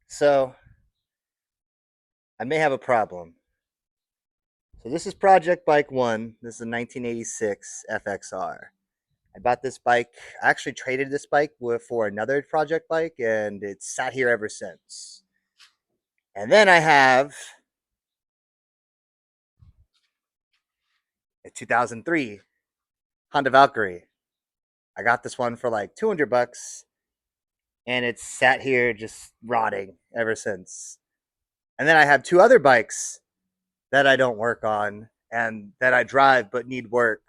So I may have a problem. So this is Project Bike 1. This is a 1986 FXR. I bought this bike. I actually traded this bike for another project bike, and it's sat here ever since. And then I have a 2003 Honda Valkyrie. I got this one for like 200 bucks, and it's sat here just rotting ever since. And then I have two other bikes that I don't work on and that I drive but need work.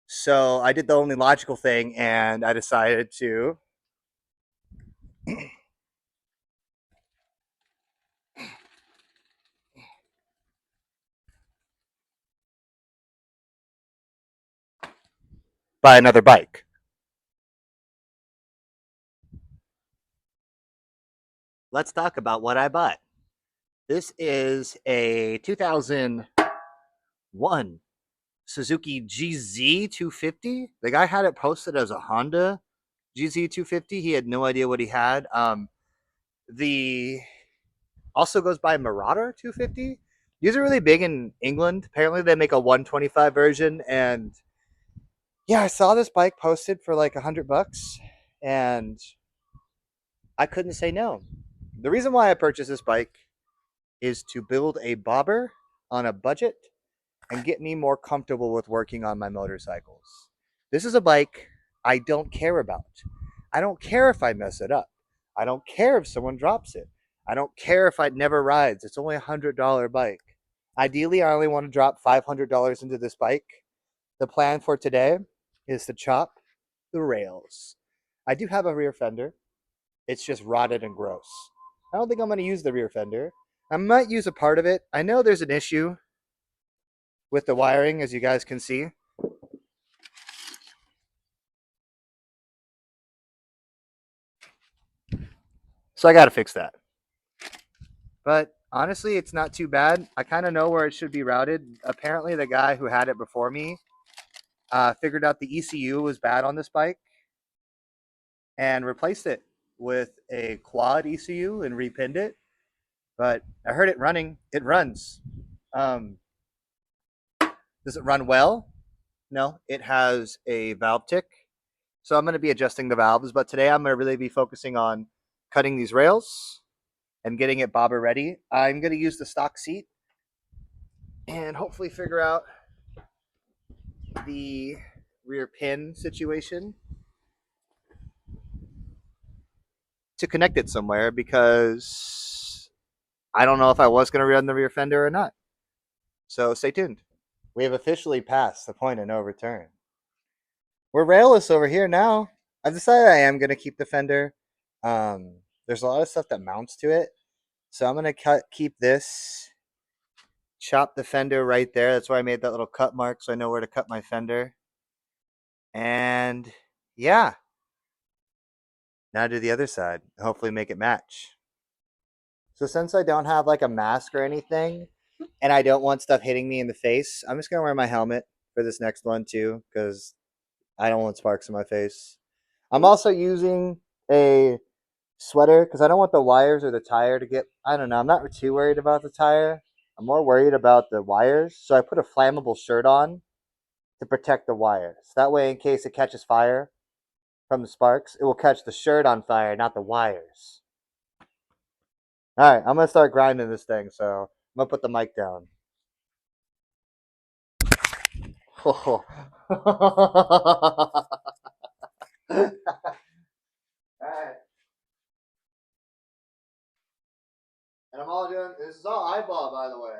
So I did the only logical thing, and I decided to buy another bike. Let's talk about what I bought. This is a 2001 Suzuki GZ250. The guy had it posted as a Honda GZ250. He had no idea what he had. The also goes by Marauder 250. These are really big in England. Apparently, they make a 125 version. And yeah, I saw this bike posted for like 100 bucks, and I couldn't say no. The reason why I purchased this bike is to build a bobber on a budget and get me more comfortable with working on my motorcycles. This is a bike I don't care about. I don't care if I mess it up. I don't care if someone drops it. I don't care if it never rides. It's only $100 bike. Ideally, I only want to drop $500 into this bike. The plan for today is to chop the rails. I do have a rear fender. It's just rotted and gross. I don't think I'm going to use the rear fender. I might use a part of it. I know there's an issue with the wiring, as you guys can see. So I got to fix that. But honestly, it's not too bad. I kind of know where it should be routed. Apparently, the guy who had it before me figured out the ECU was bad on this bike and replaced it with a quad ECU and repinned it. But I heard it running. It runs. Um, does it run well? No, it has a valve tick. So I'm going to be adjusting the valves. But today I'm going to really be focusing on cutting these rails and getting it bobber ready. I'm going to use the stock seat and hopefully figure out the rear pin situation to connect it somewhere, because I don't know if I was going to run the rear fender or not. So stay tuned. We have officially passed the point of no return. We're railless over here now. I've decided I am going to keep the fender. There's a lot of stuff that mounts to it. So I'm going to keep this, chop the fender right there. That's why I made that little cut mark so I know where to cut my fender. And yeah, now do the other side. Hopefully make it match. So since I don't have like a mask or anything, and I don't want stuff hitting me in the face, I'm just gonna wear my helmet for this next one too, because I don't want sparks in my face. I'm also using a sweater because I don't want the wires or the tire to get. I don't know. I'm not too worried about the tire. I'm more worried about the wires. So I put a flammable shirt on to protect the wires. That way, in case it catches fire from the sparks, it will catch the shirt on fire, not the wires. All right, I'm gonna start grinding this thing. So I'm gonna put the mic down. Oh. All right, and I'm all doing. This is all eyeball, by the way.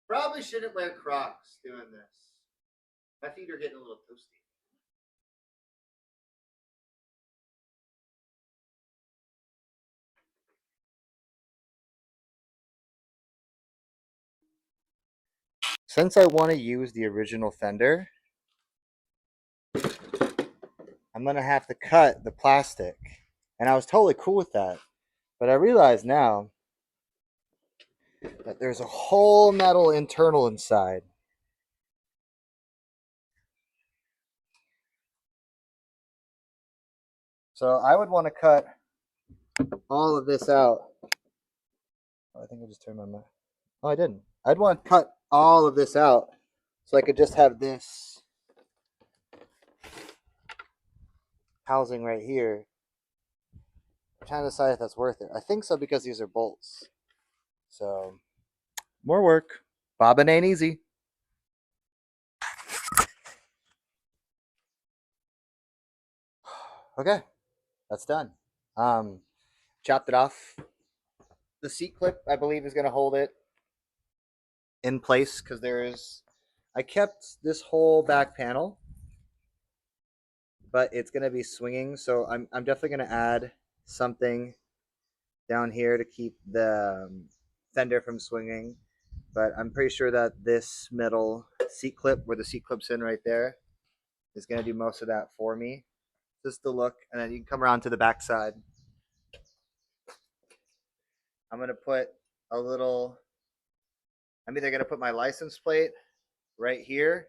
Probably shouldn't wear Crocs doing this. My feet are getting a little toasty. since I want to use the original fender, I'm going to have to cut the plastic. And I was totally cool with that. But I realize now that there's a whole metal internal inside. So I would want to cut all of this out. Oh, I think I just turned my mic. Oh, I didn't. I'd want to cut all of this out so I could just have this housing right here. I'm trying to decide if that's worth it. I think so because these are bolts. So, more work. Bobbin ain't easy. Okay, that's done. Chopped it off. The seat clip, I believe, is going to hold it in place because I kept this whole back panel, but it's going to be swinging. So I'm definitely going to add something down here to keep the fender from swinging. But I'm pretty sure that this metal seat clip, where the seat clip's in right there, is going to do most of that for me. Just the look, and then you can come around to the back side. I'm going to put a little, I'm either going to put my license plate right here,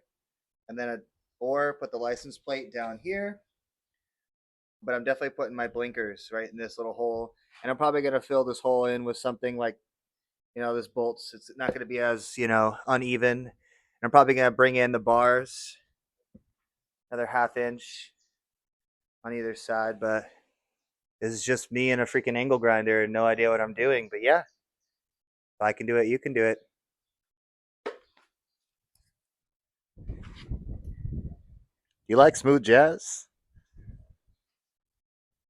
and then or put the license plate down here. But I'm definitely putting my blinkers right in this little hole, and I'm probably going to fill this hole in with something like, this bolts. It's not going to be as uneven. And I'm probably going to bring in the bars, another 1/2 inch on either side. But this is just me and a freaking angle grinder and no idea what I'm doing. But yeah, if I can do it, you can do it. You like smooth jazz?